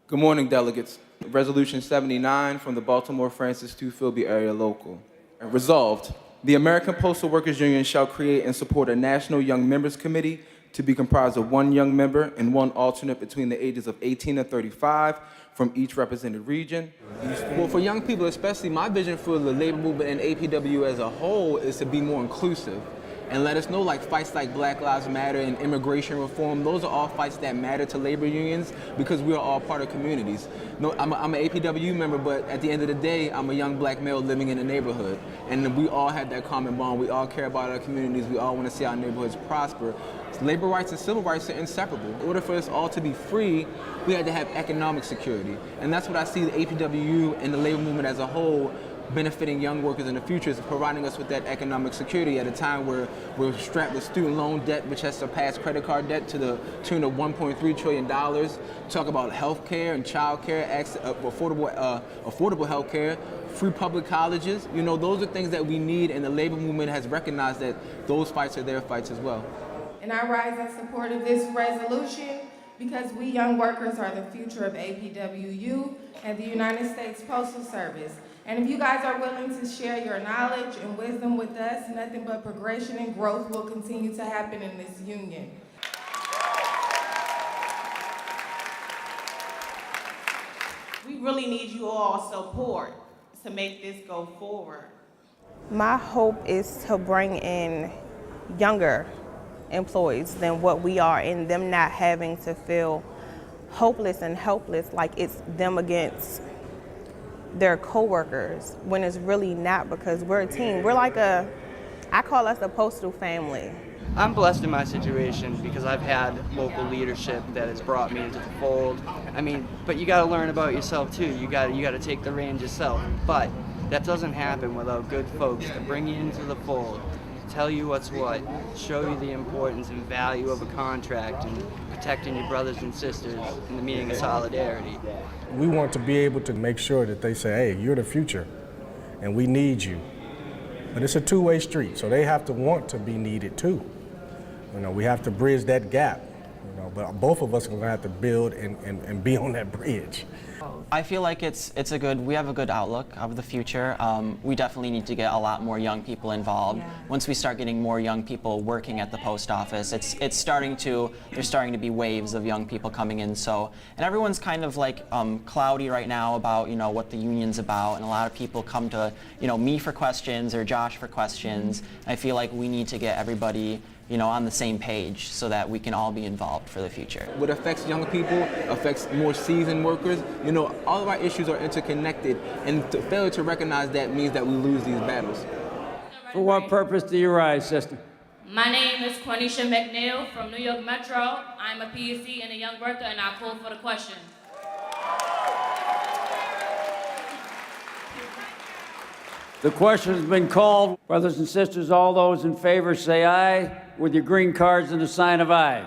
Good morning, delegates. Resolution 79 from the Baltimore Francis 2 Philby Area Local. And resolved, the American Postal Workers Union shall create and support a National Young Members Committee to be comprised of one young member and one alternate between the ages of 18 and 35 from each represented region. Well, for young people especially, my vision for the labor movement and APWU as a whole is to be more inclusive. And let us know, like, fights like Black Lives Matter and immigration reform, those are all fights that matter to labor unions because we are all part of communities. No, I'm an APWU member, but at the end of the day, I'm a young black male living in a neighborhood. And we all have that common bond. We all care about our communities. We all want to see our neighborhoods prosper. Labor rights and civil rights are inseparable. In order for us all to be free, we had to have economic security. And that's what I see the APWU and the labor movement as a whole benefiting young workers in the future, is providing us with that economic security at a time where we're strapped with student loan debt, which has surpassed credit card debt to the tune of $1.3 trillion. Talk about health care and child care, affordable health care, free public colleges. You know, those are things that we need, and the labor movement has recognized that those fights are their fights as well. And I rise in support of this resolution because we young workers are the future of APWU and the United States Postal Service. And if you guys are willing to share your knowledge and wisdom with us, nothing but progression and growth will continue to happen in this union. We really need you all support to make this go forward. My hope is to bring in younger employees than what we are, and them not having to feel hopeless and helpless like it's them against their coworkers, when it's really not, because we're a team. We're like I call us a postal family. I'm blessed in my situation because I've had local leadership that has brought me into the fold. I mean, but you got to learn about yourself too. You got to take the reins yourself. But that doesn't happen without good folks to bring you into the fold, tell you what's what, show you the importance and value of a contract and protecting your brothers and sisters in the meaning of solidarity. We want to be able to make sure that they say, hey, you're the future and we need you. But it's a two-way street, so they have to want to be needed too. You know, we have to bridge that gap, you know, but both of us are gonna have to build and be on that bridge. I feel like we have a good outlook of the future. We definitely need to get a lot more young people involved. Yeah. Once we start getting more young people working at the post office, there's starting to be waves of young people coming in. So, and everyone's kind of like cloudy right now about, you know, what the union's about, and a lot of people come to, you know, me for questions or Josh for questions. I feel like we need to get everybody, you know, on the same page so that we can all be involved for the future. What affects young people affects more seasoned workers. You know, all of our issues are interconnected, and to fail to recognize that means that we lose these battles. For what purpose do you rise, sister? My name is Courtney Jenkins from New York Metro. I'm a PSC and a young worker, and I call for the question. The question has been called. Brothers and sisters, all those in favor say aye with your green cards and the sign of aye.